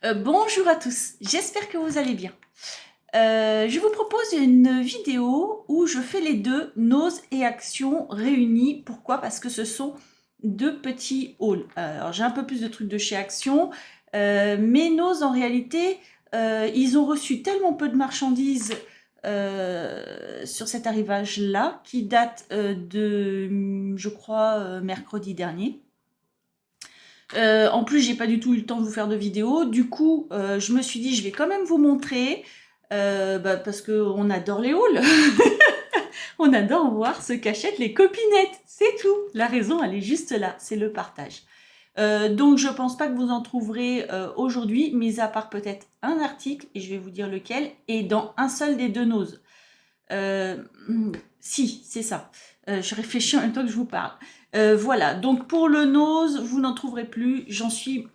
Bonjour à tous, j'espère que vous allez bien. Je vous propose une vidéo où je fais les deux, nose et action réunis. Pourquoi? Parce que ce sont deux petits hauls. Alors j'ai un peu plus de trucs de chez Action, mais nose en réalité, ils ont reçu tellement peu de marchandises sur cet arrivage-là, qui date de, je crois, mercredi dernier. En plus, j'ai pas du tout eu le temps de vous faire de vidéo. Du coup, je me suis dit, je vais quand même vous montrer, parce qu'on adore les hauls. On adore voir ce qu'achètent les copinettes. C'est tout. La raison, elle est juste là. C'est le partage. Donc, je pense pas que vous en trouverez aujourd'hui, mis à part peut-être un article, et je vais vous dire lequel, et dans un seul des deux noses. Si, c'est ça. Je réfléchis en même temps que je vous parle. Voilà, donc pour le nose, vous n'en trouverez plus. J'en suis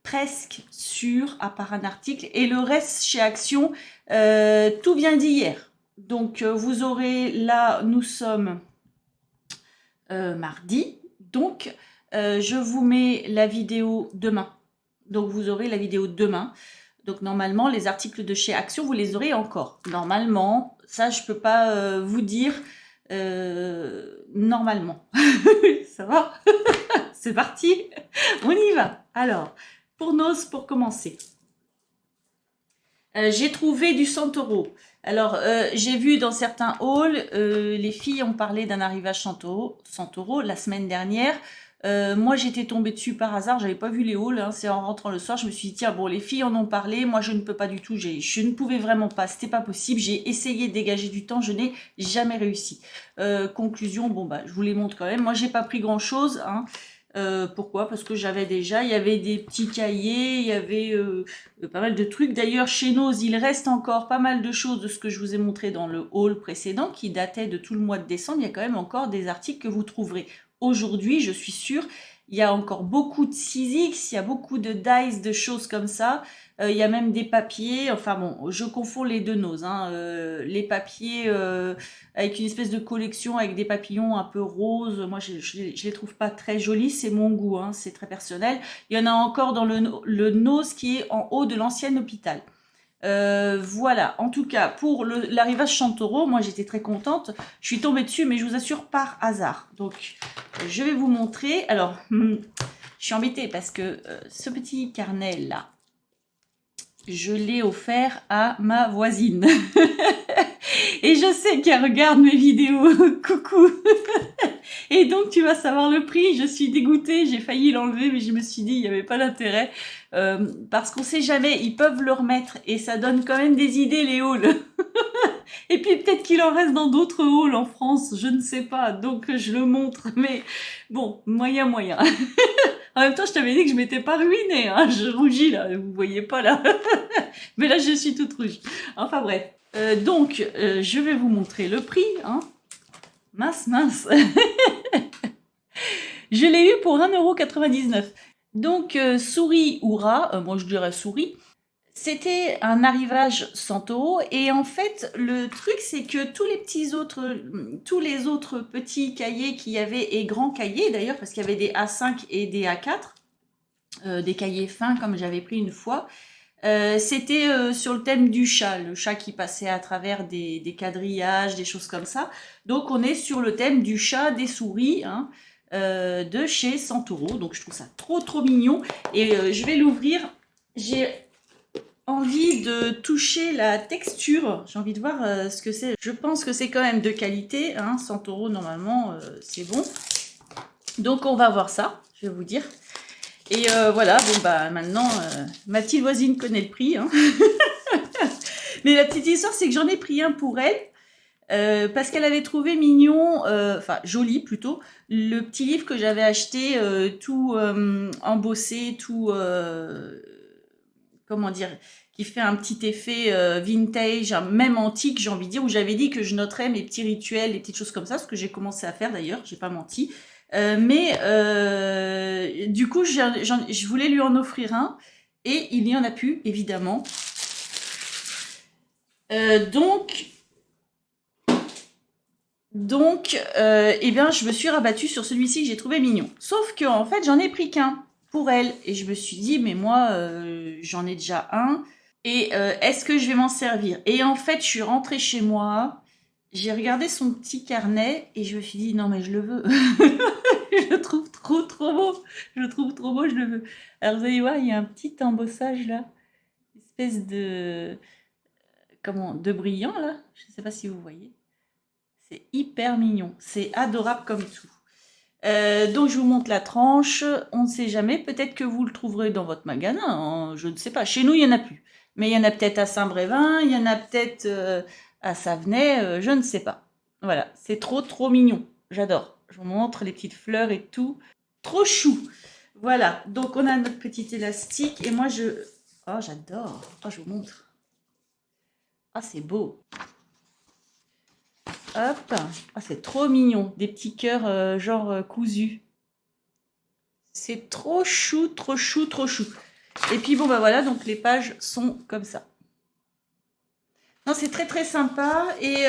presque sûre, à part un article. Et le reste chez Action, tout vient d'hier. Donc vous aurez, là, nous sommes mardi. Donc je vous mets la vidéo demain. Donc vous aurez la vidéo demain. Donc normalement, les articles de chez Action, vous les aurez encore. Normalement, ça, je peux pas vous dire normalement. Ça va? C'est parti? On y va. Alors, pour Nose, pour commencer. J'ai trouvé du Santoro. Alors, j'ai vu dans certains hauls, les filles ont parlé d'un arrivage Santoro la semaine dernière. Moi, j'étais tombée dessus par hasard, j'avais pas vu les hauls, hein. C'est en rentrant le soir, je me suis dit, tiens, bon, les filles en ont parlé, moi, je ne peux pas du tout, je ne pouvais vraiment pas, c'était pas possible, j'ai essayé de dégager du temps, je n'ai jamais réussi. Conclusion, bon, bah, je vous les montre quand même. Moi, j'ai pas pris grand-chose, hein. Pourquoi? Parce que j'avais déjà, il y avait des petits cahiers, il y avait pas mal de trucs. D'ailleurs, chez Nose, il reste encore pas mal de choses de ce que je vous ai montré dans le haul précédent, qui datait de tout le mois de décembre. Il y a quand même encore des articles que vous trouverez. Aujourd'hui, je suis sûre, il y a encore beaucoup de 6X, il y a beaucoup de dice, de choses comme ça. Il y a même des papiers, enfin bon, je confonds les deux noses, hein. Les papiers avec une espèce de collection avec des papillons un peu roses, moi je les trouve pas très jolis, c'est mon goût, hein, c'est très personnel. Il y en a encore dans le nose qui est en haut de l'ancien hôpital. Voilà, en tout cas, pour l'arrivage Santoro, moi j'étais très contente. Je suis tombée dessus, mais je vous assure, par hasard. Donc, je vais vous montrer. Alors, je suis embêtée parce que ce petit carnet-là, je l'ai offert à ma voisine. Et je sais qu'elle regarde mes vidéos. Coucou. Et donc, tu vas savoir le prix. Je suis dégoûtée. J'ai failli l'enlever, mais je me suis dit, il n'y avait pas d'intérêt. Parce qu'on sait jamais, ils peuvent le remettre. Et ça donne quand même des idées, les hauls. Et puis, peut-être qu'il en reste dans d'autres halls en France. Je ne sais pas. Donc, je le montre. Mais bon, moyen. En même temps, je t'avais dit que je m'étais pas ruinée, hein. Je rougis là, vous voyez pas là. Mais là, je suis toute rouge. Enfin bref. Donc, je vais vous montrer le prix, hein. Mince. Je l'ai eu pour 1,99 €. Donc, souris ou rat, moi je dirais souris. C'était un arrivage Santoro et en fait le truc c'est que tous les autres petits cahiers qu'il y avait et grands cahiers d'ailleurs parce qu'il y avait des A5 et des A4, des cahiers fins comme j'avais pris une fois, c'était sur le thème du chat, le chat qui passait à travers des quadrillages, des choses comme ça. Donc on est sur le thème du chat, des souris, hein, de chez Santoro. Donc je trouve ça trop mignon et je vais l'ouvrir. J'ai envie de toucher la texture, j'ai envie de voir ce que c'est. Je pense que c'est quand même de qualité, hein. Santoro normalement c'est bon. Donc on va voir ça, je vais vous dire. Et voilà, bon bah maintenant ma petite voisine connaît le prix, hein. Mais la petite histoire c'est que j'en ai pris un pour elle. Parce qu'elle avait trouvé mignon, enfin joli plutôt, le petit livre que j'avais acheté tout embossé, tout comment dire, qui fait un petit effet vintage, même antique, j'ai envie de dire, où j'avais dit que je noterais mes petits rituels, les petites choses comme ça, ce que j'ai commencé à faire d'ailleurs, j'ai pas menti. Mais du coup, je voulais lui en offrir un, et il n'y en a plus, évidemment. Donc, eh bien, je me suis rabattue sur celui-ci que j'ai trouvé mignon. Sauf que, en fait, j'en ai pris qu'un pour elle. Et je me suis dit, mais moi, j'en ai déjà un. Et est-ce que je vais m'en servir? Et en fait, je suis rentrée chez moi, j'ai regardé son petit carnet et je me suis dit, non mais je le veux. Je le trouve trop beau. Je le trouve trop beau, je le veux. Alors vous allez voir, il y a un petit embossage là, une espèce de, comment, de brillant là. Je ne sais pas si vous voyez. C'est hyper mignon. C'est adorable comme tout. Donc je vous montre la tranche. On ne sait jamais. Peut-être que vous le trouverez dans votre magasin. Hein, je ne sais pas. Chez nous, il n'y en a plus. Mais il y en a peut-être à Saint-Brévin. Il y en a peut-être à Savenay. Je ne sais pas. Voilà. C'est trop mignon. J'adore. Je vous montre les petites fleurs et tout. Trop chou. Voilà. Donc on a notre petit élastique. Et moi, oh, j'adore. Oh, je vous montre. Ah, c'est beau. Hop, ah, c'est trop mignon, des petits cœurs genre cousus. C'est trop chou, trop chou, trop chou. Et puis bon bah voilà, donc les pages sont comme ça. Non, c'est très sympa et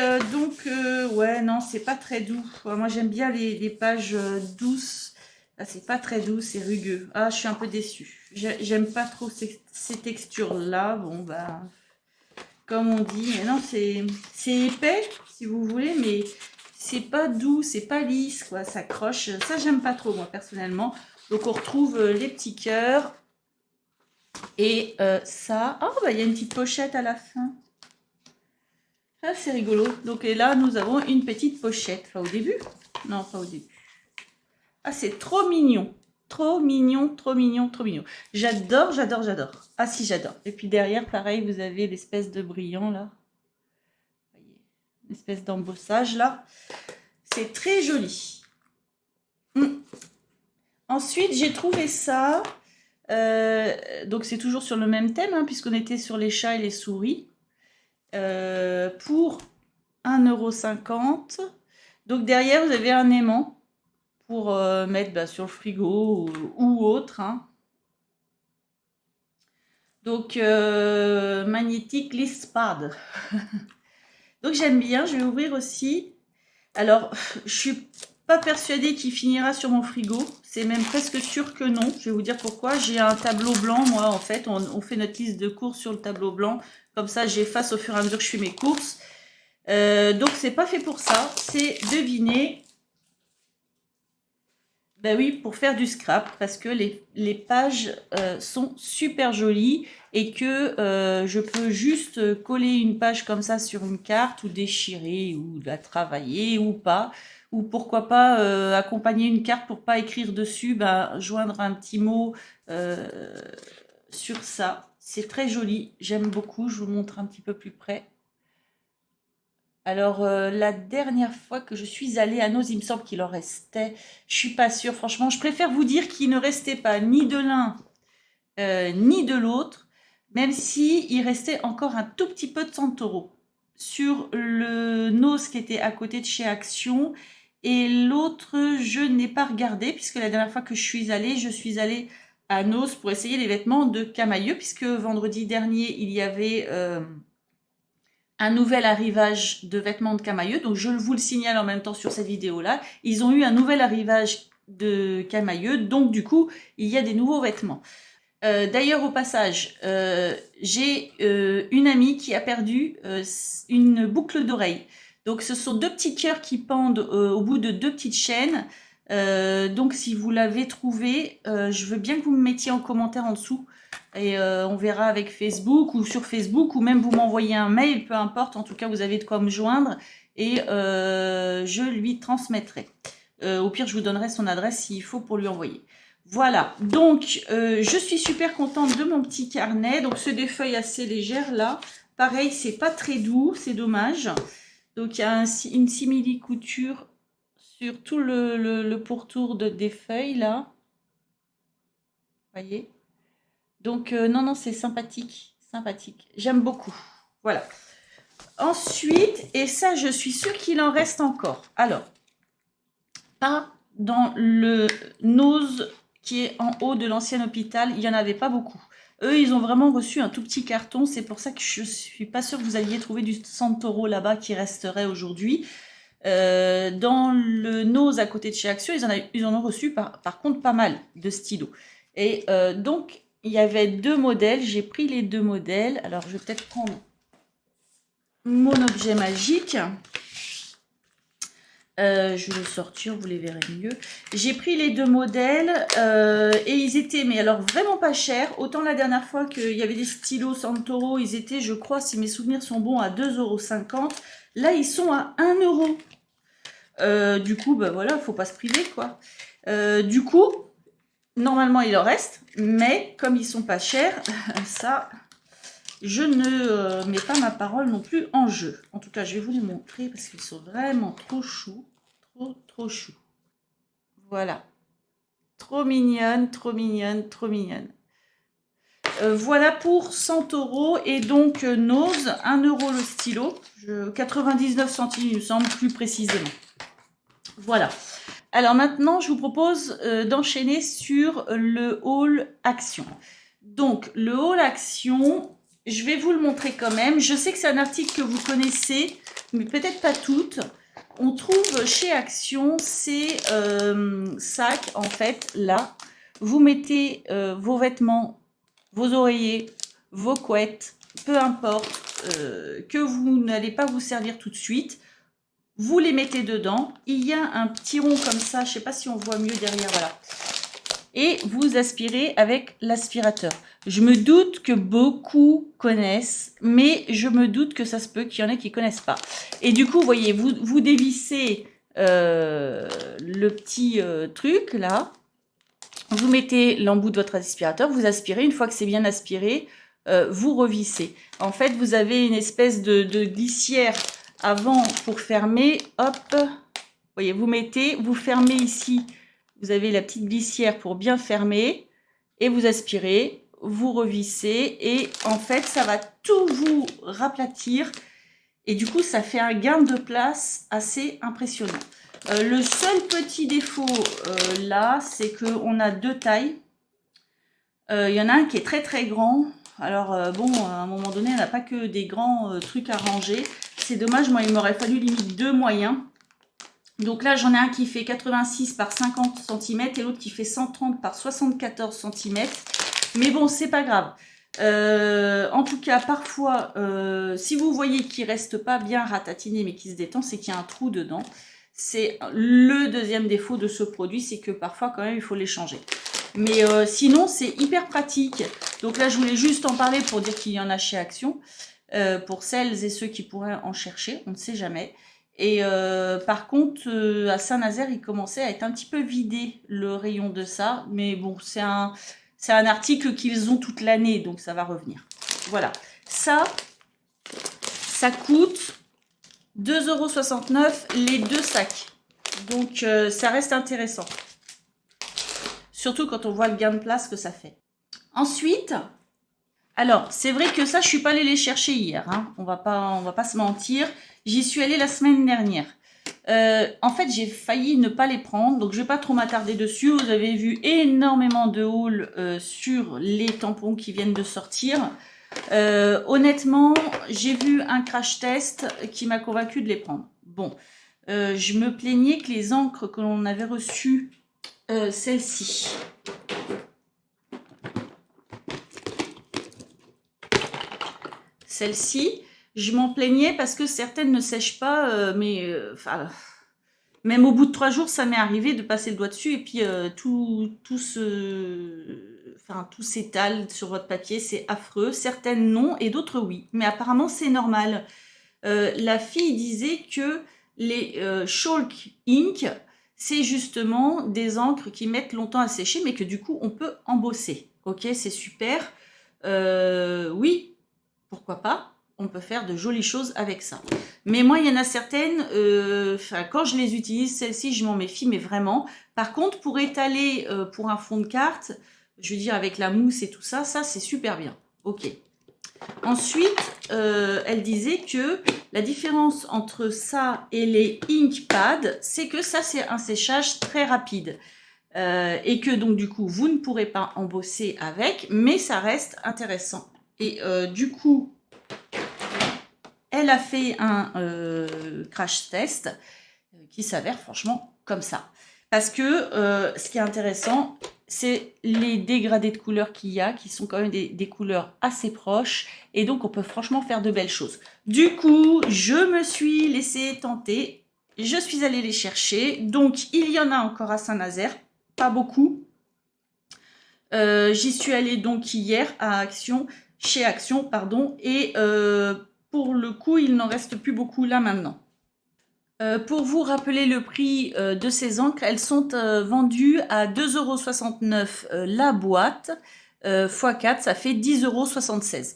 ouais non, c'est pas très doux. Moi j'aime bien les pages douces. Là c'est pas très doux, c'est rugueux. Ah, je suis un peu déçue. J'aime pas trop ces textures là. Bon bah comme on dit, mais non c'est épais si vous voulez, mais c'est pas doux, c'est pas lisse, quoi, ça croche. Ça, j'aime pas trop, moi, personnellement. Donc, on retrouve les petits cœurs. Et ça... Oh, bah, il y a une petite pochette à la fin. Ah, c'est rigolo. Donc, et là, nous avons une petite pochette. Enfin, au début. Non, pas au début. Ah, c'est trop mignon. Trop mignon, trop mignon, trop mignon. J'adore, j'adore, j'adore. Ah, si, j'adore. Et puis, derrière, pareil, vous avez l'espèce de brillant, là. Une espèce d'embossage, là. C'est très joli. Ensuite, j'ai trouvé ça. Donc, c'est toujours sur le même thème, hein, puisqu'on était sur les chats et les souris. Pour 1,50 €. Donc, derrière, vous avez un aimant pour mettre sur le frigo ou autre. Hein. Donc, magnétique Lispad. Donc, j'aime bien. Je vais ouvrir aussi. Alors, je suis pas persuadée qu'il finira sur mon frigo. C'est même presque sûr que non. Je vais vous dire pourquoi. J'ai un tableau blanc, moi, en fait. On fait notre liste de courses sur le tableau blanc. Comme ça, j'efface au fur et à mesure que je fais mes courses. Donc, c'est pas fait pour ça. C'est deviner. Ben oui, pour faire du scrap. Parce que les pages sont super jolies. Et que je peux juste coller une page comme ça sur une carte ou déchirer ou la travailler ou pas. Ou pourquoi pas accompagner une carte pour pas écrire dessus, joindre un petit mot sur ça. C'est très joli, j'aime beaucoup, je vous montre un petit peu plus près. Alors, la dernière fois que je suis allée à Nose, il me semble qu'il en restait. Je suis pas sûre, franchement. Je préfère vous dire qu'il ne restait pas ni de l'un ni de l'autre, même si il restait encore un tout petit peu de Santoro sur le Nose qui était à côté de chez Action. Et l'autre, je n'ai pas regardé, puisque la dernière fois que je suis allée à Nose pour essayer les vêtements de Camailleux, puisque vendredi dernier, il y avait un nouvel arrivage de vêtements de Camailleux. Donc, je vous le signale en même temps sur cette vidéo-là. Ils ont eu un nouvel arrivage de Camailleux. Donc, du coup, il y a des nouveaux vêtements. D'ailleurs, au passage, j'ai une amie qui a perdu une boucle d'oreille. Donc, ce sont deux petits cœurs qui pendent au bout de deux petites chaînes. Donc, si vous l'avez trouvé, je veux bien que vous me mettiez en commentaire en dessous. Et on verra avec Facebook ou sur Facebook, ou même vous m'envoyez un mail, peu importe. En tout cas, vous avez de quoi me joindre et je lui transmettrai. Au pire, je vous donnerai son adresse s'il faut pour lui envoyer. Voilà, donc je suis super contente de mon petit carnet. Donc, c'est des feuilles assez légères là. Pareil, c'est pas très doux, c'est dommage. Donc, il y a une simili-couture sur tout le pourtour des feuilles là. Vous voyez? Donc, non, c'est sympathique, sympathique. J'aime beaucoup. Voilà. Ensuite, et ça, je suis sûre qu'il en reste encore. Alors, pas dans le Nose qui est en haut de l'ancien hôpital, il n'y en avait pas beaucoup. Eux, ils ont vraiment reçu un tout petit carton. C'est pour ça que je ne suis pas sûre que vous alliez trouver du Santoro là-bas qui resterait aujourd'hui. Dans le Nose à côté de chez Action, ils en ont reçu par contre pas mal de stylos. Et donc, il y avait 2 modèles. J'ai pris les 2 modèles. Alors, je vais peut-être prendre mon objet magique. Je vais le sortir, vous les verrez mieux. J'ai pris les 2 modèles et ils étaient, mais alors vraiment pas chers. Autant la dernière fois qu'il y avait des stylos Santoro, ils étaient, je crois, si mes souvenirs sont bons, à 2,50 €. Là, ils sont à 1 €. Du coup, bah voilà, faut pas se priver, quoi. Du coup, normalement, il en reste, mais comme ils sont pas chers, ça, je ne mets pas ma parole non plus en jeu. En tout cas, je vais vous les montrer parce qu'ils sont vraiment trop choux. Trop choux. Voilà. Trop mignonne, trop mignonne, trop mignonne. Voilà pour 100 € et donc Nose, 1 € le stylo. 99 centimes, il me semble, plus précisément. Voilà. Alors maintenant, je vous propose d'enchaîner sur le haul action. Donc, le haul action, je vais vous le montrer quand même. Je sais que c'est un article que vous connaissez, mais peut-être pas toutes. On trouve chez Action ces sacs, en fait, là. Vous mettez vos vêtements, vos oreillers, vos couettes, peu importe, que vous n'allez pas vous servir tout de suite. Vous les mettez dedans. Il y a un petit rond comme ça, je ne sais pas si on voit mieux derrière, voilà. Et vous aspirez avec l'aspirateur. Je me doute que beaucoup connaissent, mais je me doute que ça se peut qu'il y en ait qui ne connaissent pas. Et du coup, vous voyez, vous dévissez le petit truc là. Vous mettez l'embout de votre aspirateur, vous aspirez. Une fois que c'est bien aspiré, vous revissez. En fait, vous avez une espèce de glissière avant pour fermer. Hop, vous voyez, vous fermez ici. Vous avez la petite glissière pour bien fermer et vous aspirez, vous revissez et en fait, ça va tout vous raplatir et du coup, ça fait un gain de place assez impressionnant. Le seul petit défaut là, c'est qu'on a 2 tailles. Il y en a un qui est très très grand. Alors bon, à un moment donné, on n'a pas que des grands trucs à ranger. C'est dommage, moi il m'aurait fallu limite 2 moyens. Donc là, j'en ai un qui fait 86 par 50 cm et l'autre qui fait 130 par 74 cm. Mais bon, c'est pas grave. En tout cas, parfois, si vous voyez qu'il reste pas bien ratatiné mais qu'il se détend, c'est qu'il y a un trou dedans. C'est le deuxième défaut de ce produit, c'est que parfois, quand même, il faut les changer. Mais sinon, c'est hyper pratique. Donc là, je voulais juste en parler pour dire qu'il y en a chez Action. Pour celles et ceux qui pourraient en chercher, on ne sait jamais. Et par contre, à Saint-Nazaire, il commençait à être un petit peu vidé le rayon de ça. Mais bon, c'est un article qu'ils ont toute l'année, donc ça va revenir. Voilà. Ça coûte 2,69 € les 2 sacs. Donc ça reste intéressant. Surtout quand on voit le gain de place que ça fait. Ensuite, alors c'est vrai que ça, je suis pas allée les chercher hier. Hein. On va pas se mentir. J'y suis allée la semaine dernière. En fait, j'ai failli ne pas les prendre, donc je vais pas trop m'attarder dessus. Vous avez vu énormément de hauls sur les tampons qui viennent de sortir. Honnêtement, j'ai vu un crash test qui m'a convaincu de les prendre. Bon, je me plaignais que les encres que l'on avait reçues, celle-ci, je m'en plaignais parce que certaines ne sèchent pas, même au bout de 3 jours, ça m'est arrivé de passer le doigt dessus et puis tout s'étale sur votre papier, c'est affreux. Certaines non et d'autres oui, mais apparemment c'est normal. La fille disait que les Chalk Ink, c'est justement des encres qui mettent longtemps à sécher, mais que du coup on peut embosser. Ok, c'est super. Oui, pourquoi pas? On peut faire de jolies choses avec ça. Mais moi, il y en a certaines, quand je les utilise, celles-ci, je m'en méfie, mais vraiment. Par contre, pour étaler pour un fond de carte, je veux dire avec la mousse et tout ça, ça c'est super bien. Ok. Ensuite, elle disait que la différence entre ça et les ink pads, c'est que ça c'est un séchage très rapide. Et que donc du coup, vous ne pourrez pas embosser avec, mais ça reste intéressant. Et du coup, elle a fait un crash test qui s'avère franchement comme ça. Parce que ce qui est intéressant, c'est les dégradés de couleurs qu'il y a, qui sont quand même des couleurs assez proches, et donc on peut franchement faire de belles choses. Du coup, je me suis laissée tenter, je suis allée les chercher, donc il y en a encore à Saint-Nazaire, pas beaucoup. J'y suis allée donc hier à Action, chez Action, pardon, et pour le coup, il n'en reste plus beaucoup là maintenant. Pour vous rappeler le prix de ces encres, elles sont vendues à 2,69 € la boîte, x 4, ça fait 10,76 €.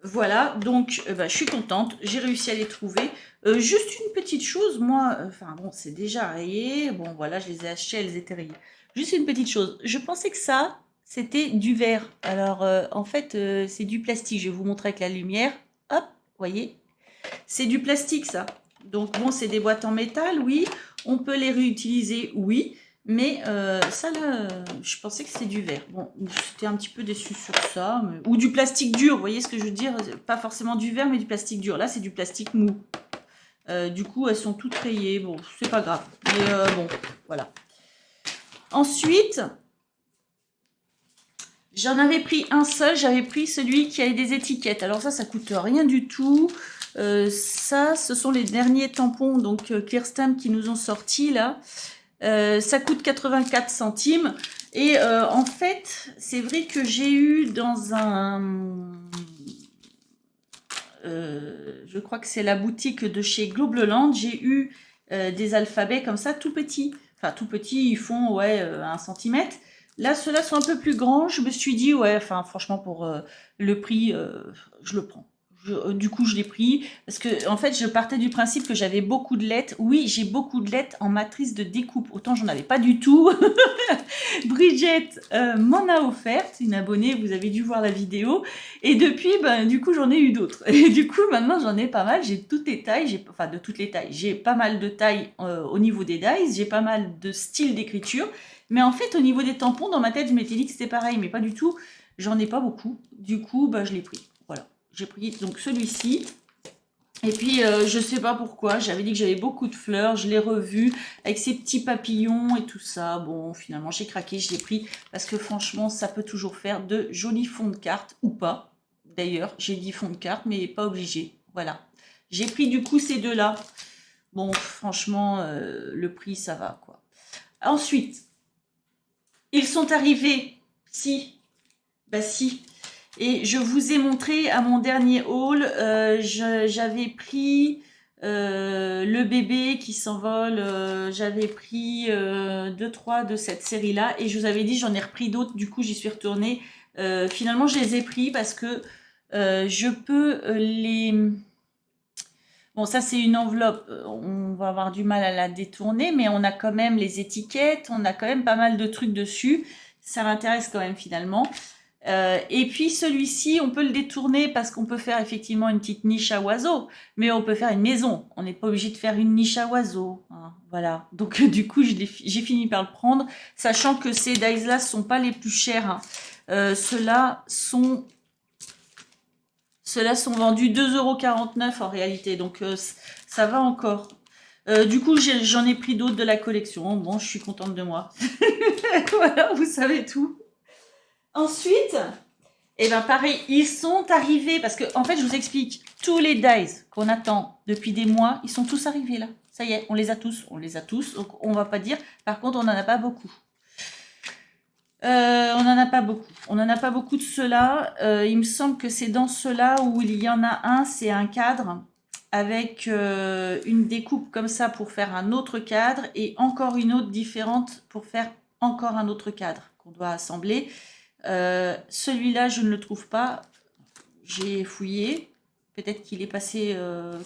Voilà, donc je suis contente, j'ai réussi à les trouver. Juste une petite chose, moi, enfin bon, c'est déjà rayé, bon voilà, je les ai achetées, elles étaient rayées. Juste une petite chose, je pensais que ça, c'était du verre. Alors, en fait, c'est du plastique, je vais vous montrer avec la lumière. Hop, voyez, c'est du plastique, ça. Donc, bon, c'est des boîtes en métal, oui. On peut les réutiliser, oui. Mais ça, là, je pensais que c'était du verre. Bon, j'étais un petit peu déçue sur ça. Ou du plastique dur, vous voyez ce que je veux dire? Pas forcément du verre, mais du plastique dur. Là, c'est du plastique mou. Du coup, elles sont toutes rayées. Bon, c'est pas grave. Mais bon, voilà. Ensuite, j'en avais pris un seul. J'avais pris celui qui avait des étiquettes. Alors ça coûte rien du tout. Ça, ce sont les derniers tampons, donc Clearstamp qui nous ont sortis là. Ça coûte 84 centimes. Et en fait, c'est vrai que j'ai eu dans un... je crois que c'est la boutique de chez Globleland, j'ai eu des alphabets comme ça, tout petits. Enfin, tout petits, ils font, ouais, 1 centimètre. Là, ceux-là sont un peu plus grands. Je me suis dit, ouais, enfin, franchement, pour le prix, je le prends. Du coup, je l'ai pris parce que, en fait, je partais du principe que j'avais beaucoup de lettres. Oui, j'ai beaucoup de lettres en matrice de découpe. Autant j'en avais pas du tout. Bridget m'en a offert, une abonnée, vous avez dû voir la vidéo. Et depuis, du coup, j'en ai eu d'autres. Et du coup, maintenant, j'en ai pas mal. J'ai toutes les tailles, enfin, de toutes les tailles. J'ai pas mal de tailles au niveau des dies. J'ai pas mal de styles d'écriture. Mais en fait, au niveau des tampons, dans ma tête, je m'étais dit que c'était pareil, mais pas du tout. J'en ai pas beaucoup. Du coup, je l'ai pris. Voilà. J'ai pris donc celui-ci. Et puis, je sais pas pourquoi, j'avais dit que j'avais beaucoup de fleurs, je l'ai revu avec ces petits papillons et tout ça. Bon, finalement, j'ai craqué, je l'ai pris parce que franchement, ça peut toujours faire de jolis fonds de cartes ou pas. D'ailleurs, j'ai dit fond de carte, mais pas obligé. Voilà. J'ai pris du coup ces deux-là. Bon, franchement, le prix, ça va, quoi. Ensuite, ils sont arrivés. Si. Bah si. Et je vous ai montré à mon dernier haul, j'avais pris le bébé qui s'envole, j'avais pris 2-3 de cette série-là, et je vous avais dit j'en ai repris d'autres, du coup j'y suis retournée. Finalement je les ai pris parce que je peux les... Bon, ça c'est une enveloppe, on va avoir du mal à la détourner, mais on a quand même les étiquettes, on a quand même pas mal de trucs dessus, ça m'intéresse quand même finalement. Et puis celui-ci, on peut le détourner parce qu'on peut faire effectivement une petite niche à oiseaux, mais on peut faire une maison. On n'est pas obligé de faire une niche à oiseaux, hein, voilà. Donc du coup, j'ai fini par le prendre, sachant que ces dies-là sont pas les plus chers, hein. Ceux-là sont vendus 2,49 € en réalité, donc ça va encore. Du coup, j'en ai pris d'autres de la collection. Bon, je suis contente de moi. Voilà, vous savez tout. Ensuite, pareil, ils sont arrivés, parce que en fait, je vous explique, tous les dies qu'on attend depuis des mois, ils sont tous arrivés là. Ça y est, on les a tous, donc on va pas dire. Par contre, on n'en a pas beaucoup. On n'en a pas beaucoup de ceux-là. Il me semble que c'est dans ceux-là où il y en a un, c'est un cadre avec une découpe comme ça pour faire un autre cadre et encore une autre différente pour faire encore un autre cadre qu'on doit assembler. Celui-là, je ne le trouve pas. J'ai fouillé. Peut-être qu'il est passé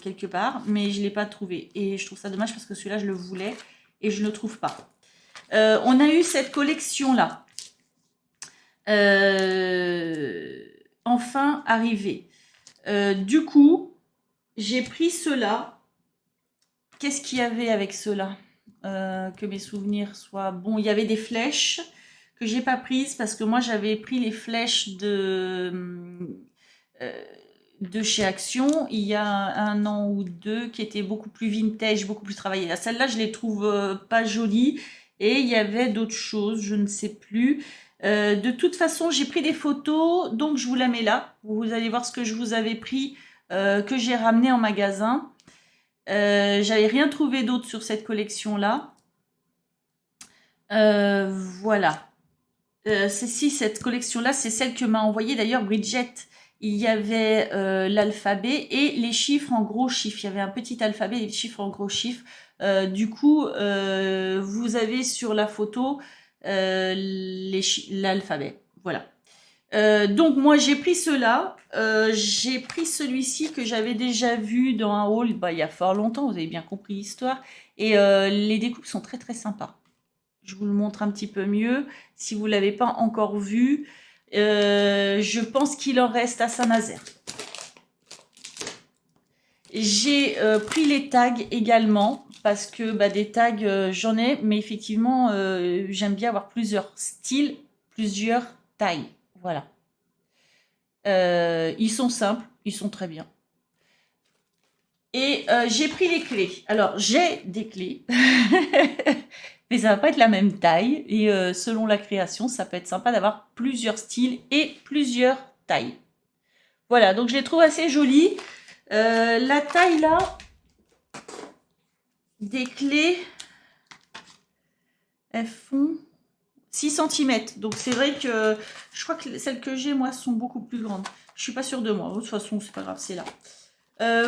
quelque part, mais je ne l'ai pas trouvé. Et je trouve ça dommage parce que celui-là, je le voulais et je ne le trouve pas. On a eu cette collection-là. Enfin arrivée. Du coup, j'ai pris ceux-là. Qu'est-ce qu'il y avait avec ceux-là? Que mes souvenirs soient bons. Il y avait des flèches que j'ai pas prises parce que moi j'avais pris les flèches de chez Action il y a 1 an ou 2 qui étaient beaucoup plus vintage, beaucoup plus travaillées. Celle-là, je les trouve pas jolies et il y avait d'autres choses, je ne sais plus. De toute façon, j'ai pris des photos, donc je vous la mets là. Vous allez voir ce que je vous avais pris, que j'ai ramené en magasin. J'avais rien trouvé d'autre sur cette collection-là. Voilà. Cette collection-là, c'est celle que m'a envoyée d'ailleurs Bridget. Il y avait l'alphabet et les chiffres en gros chiffres. Il y avait un petit alphabet et les chiffres en gros chiffres. Du coup, vous avez sur la photo l'alphabet. Voilà. Donc moi j'ai pris cela. J'ai pris celui-ci que j'avais déjà vu dans un haul il y a fort longtemps. Vous avez bien compris l'histoire. Et les découpes sont très très sympas. Je vous le montre un petit peu mieux. Si vous ne l'avez pas encore vu, je pense qu'il en reste à Saint-Nazaire. J'ai pris les tags également parce que des tags, j'en ai, mais effectivement, j'aime bien avoir plusieurs styles, plusieurs tailles. Voilà. Ils sont simples, ils sont très bien. Et j'ai pris les clés. Alors, j'ai des clés. Mais ça va pas être la même taille. Et selon la création, ça peut être sympa d'avoir plusieurs styles et plusieurs tailles. Voilà, donc je les trouve assez jolies. La taille là, des clés, elles font 6 cm. Donc c'est vrai que je crois que celles que j'ai, moi, sont beaucoup plus grandes. Je suis pas sûre de moi. De toute façon, c'est pas grave, c'est là.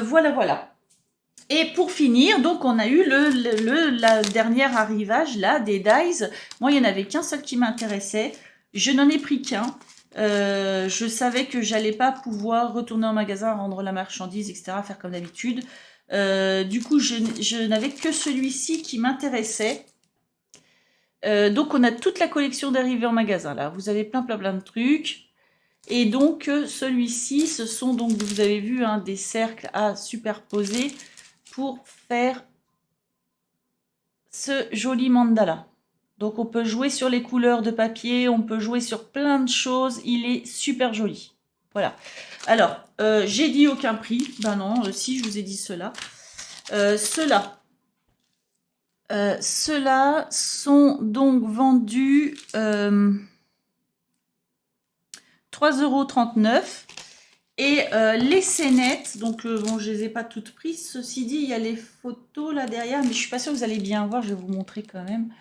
Voilà, voilà. Et pour finir, donc on a eu la dernier arrivage là des dies. Moi, il n'y en avait qu'un seul qui m'intéressait. Je n'en ai pris qu'un. Je savais que j'allais pas pouvoir retourner en magasin, rendre la marchandise, etc., faire comme d'habitude. Du coup, je n'avais que celui-ci qui m'intéressait. Donc, on a toute la collection d'arrivées en magasin là. Vous avez plein de trucs. Et donc, celui-ci, ce sont donc, vous avez vu, des cercles à superposer pour faire ce joli mandala. Donc on peut jouer sur les couleurs de papier, on peut jouer sur plein de choses, il est super joli. Voilà. Alors, j'ai dit aucun prix, ben non, si je vous ai dit cela. Ceux-là sont donc vendus 3,39 €. Et les scénettes, donc bon, je les ai pas toutes prises. Ceci dit, il y a les photos là derrière, mais je suis pas sûre que vous allez bien voir. Je vais vous montrer quand même.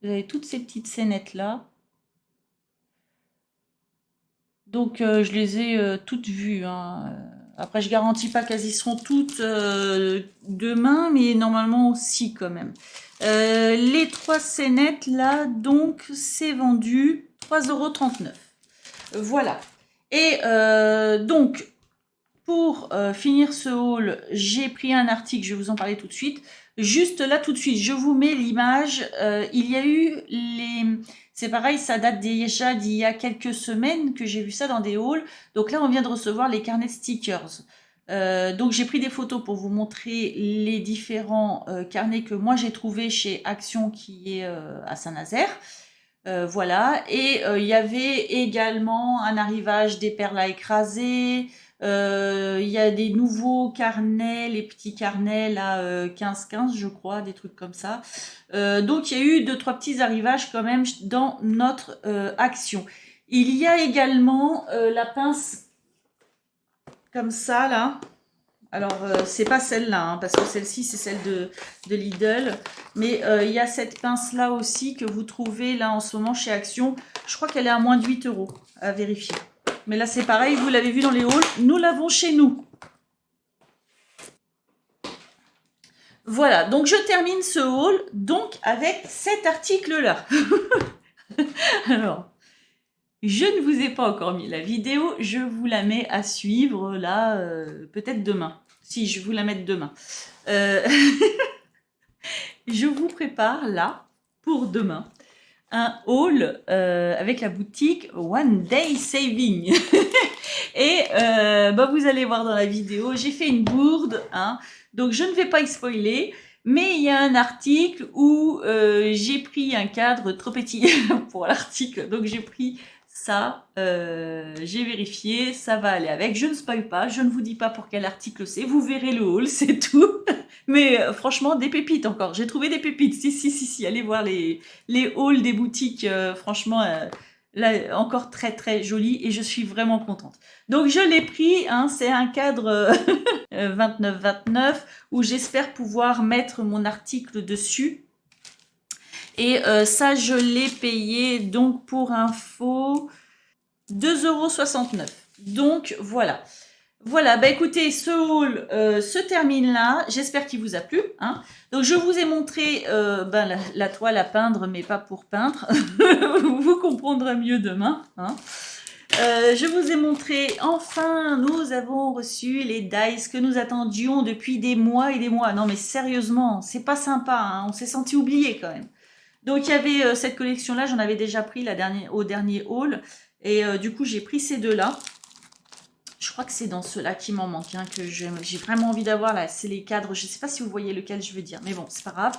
Vous avez toutes ces petites scénettes là. Donc je les ai toutes vues. Après, je garantis pas qu'elles y seront toutes demain, mais normalement aussi quand même. Les 3 scénettes là, donc c'est vendu 3,39 €. Voilà. Et donc, pour finir ce haul, j'ai pris un article, je vais vous en parler tout de suite. Juste là, tout de suite, je vous mets l'image. Il y a eu les... C'est pareil, ça date déjà d'il y a quelques semaines que j'ai vu ça dans des hauls. Donc là, on vient de recevoir les carnets de stickers. Donc j'ai pris des photos pour vous montrer les différents carnets que moi j'ai trouvés chez Action qui est à Saint-Nazaire. Voilà, et il y avait également un arrivage des perles à écraser. Il y a des nouveaux carnets, les petits carnets là, 15-15 je crois, des trucs comme ça. Donc il y a eu 2-3 petits arrivages quand même dans notre Action. Il y a également la pince comme ça là. Alors, c'est pas celle-là, parce que celle-ci, c'est celle de Lidl. Mais il y a cette pince-là aussi que vous trouvez là en ce moment chez Action. Je crois qu'elle est à moins de 8 € à vérifier. Mais là, c'est pareil, vous l'avez vu dans les hauls. Nous l'avons chez nous. Voilà, donc je termine ce haul donc avec cet article-là. Alors, je ne vous ai pas encore mis la vidéo, je vous la mets à suivre là, peut-être demain. Si, je vous la mets demain. Je vous prépare là, pour demain, un haul avec la boutique One Day Saving. Et vous allez voir dans la vidéo, j'ai fait une bourde, donc je ne vais pas y spoiler. Mais il y a un article où j'ai pris un cadre trop petit pour l'article, donc j'ai pris ça, j'ai vérifié, ça va aller avec. Je ne spoil pas, je ne vous dis pas pour quel article c'est, vous verrez le haul, c'est tout. Mais franchement, des pépites encore. J'ai trouvé des pépites. Si. Allez voir les hauls des boutiques. Franchement, là, encore très, très joli. Et je suis vraiment contente. Donc, je l'ai pris. Hein, c'est un cadre 29,29 où j'espère pouvoir mettre mon article dessus. Et ça, je l'ai payé, donc pour info, 2,69 €. Donc voilà. Voilà, bah écoutez, ce haul se termine là. J'espère qu'il vous a plu. Hein. Donc je vous ai montré la toile à peindre, mais pas pour peindre. Vous comprendrez mieux demain. Hein. Je vous ai montré, enfin, nous avons reçu les dies que nous attendions depuis des mois et des mois. Non mais sérieusement, c'est pas sympa, hein. On s'est senti oublié quand même. Donc il y avait cette collection-là, j'en avais déjà pris au dernier haul. Et du coup, j'ai pris ces deux-là. Je crois que c'est dans ceux-là qui m'en manque, hein, que j'ai vraiment envie d'avoir. Là, c'est les cadres. Je ne sais pas si vous voyez lequel je veux dire. Mais bon, c'est pas grave.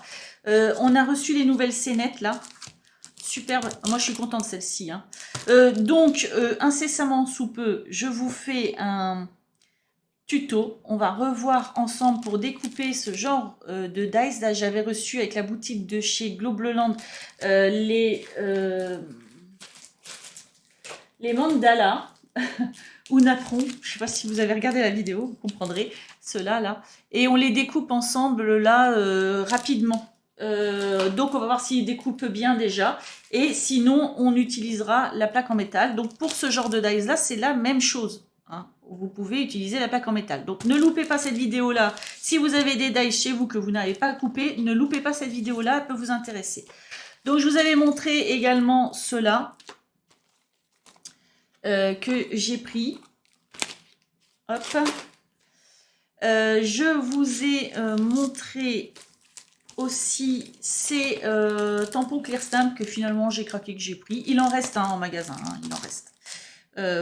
On a reçu les nouvelles scénettes, là. Superbe. Moi, je suis contente de celle-ci. Hein. Donc, incessamment sous peu, je vous fais un tuto. On va revoir ensemble pour découper ce genre de dice. Là, j'avais reçu avec la boutique de chez Globleland les mandalas ou Natron. Je ne sais pas si vous avez regardé la vidéo, vous comprendrez. Ceux-là, là. Et on les découpe ensemble, là, rapidement. Donc, on va voir s'ils découpent bien déjà. Et sinon, on utilisera la plaque en métal. Donc, pour ce genre de dice-là, c'est la même chose. Hein. Vous pouvez utiliser la plaque en métal. Donc, ne loupez pas cette vidéo-là. Si vous avez des dice chez vous que vous n'avez pas coupé, ne loupez pas cette vidéo-là, elle peut vous intéresser. Donc, je vous avais montré également ceux-là que j'ai pris. Hop. Je vous ai montré aussi ces tampons Clear Stamp que finalement j'ai craqué, que j'ai pris. Il en reste en magasin, hein, il en reste.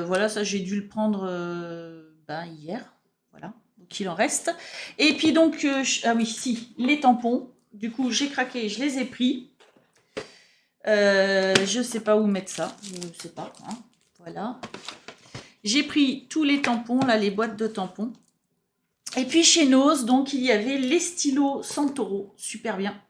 Voilà, ça j'ai dû le prendre hier. Voilà, donc il en reste. Et puis donc, ah oui, si, les tampons. Du coup, j'ai craqué, je les ai pris. Je sais pas où mettre ça, je sais pas. Hein. Voilà. J'ai pris tous les tampons, là, les boîtes de tampons. Et puis chez Nose, donc il y avait les stylos Santoro, super bien.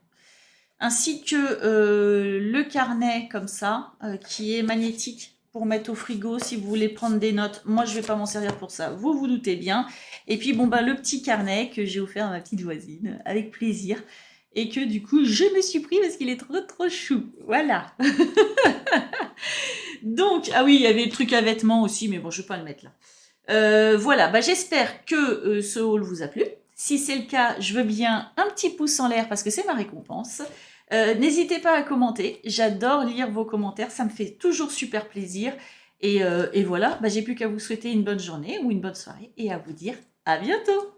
Ainsi que le carnet comme ça, qui est magnétique pour mettre au frigo si vous voulez prendre des notes. Moi, je ne vais pas m'en servir pour ça, vous vous doutez bien. Et puis, bon, le petit carnet que j'ai offert à ma petite voisine, avec plaisir. Et que du coup, je me suis pris parce qu'il est trop, trop chou. Voilà. Donc, ah oui, il y avait le truc à vêtements aussi, mais bon, je ne vais pas le mettre là. Voilà, j'espère que ce haul vous a plu. Si c'est le cas, je veux bien un petit pouce en l'air parce que c'est ma récompense. N'hésitez pas à commenter, j'adore lire vos commentaires, ça me fait toujours super plaisir. Et voilà, j'ai plus qu'à vous souhaiter une bonne journée ou une bonne soirée et à vous dire à bientôt.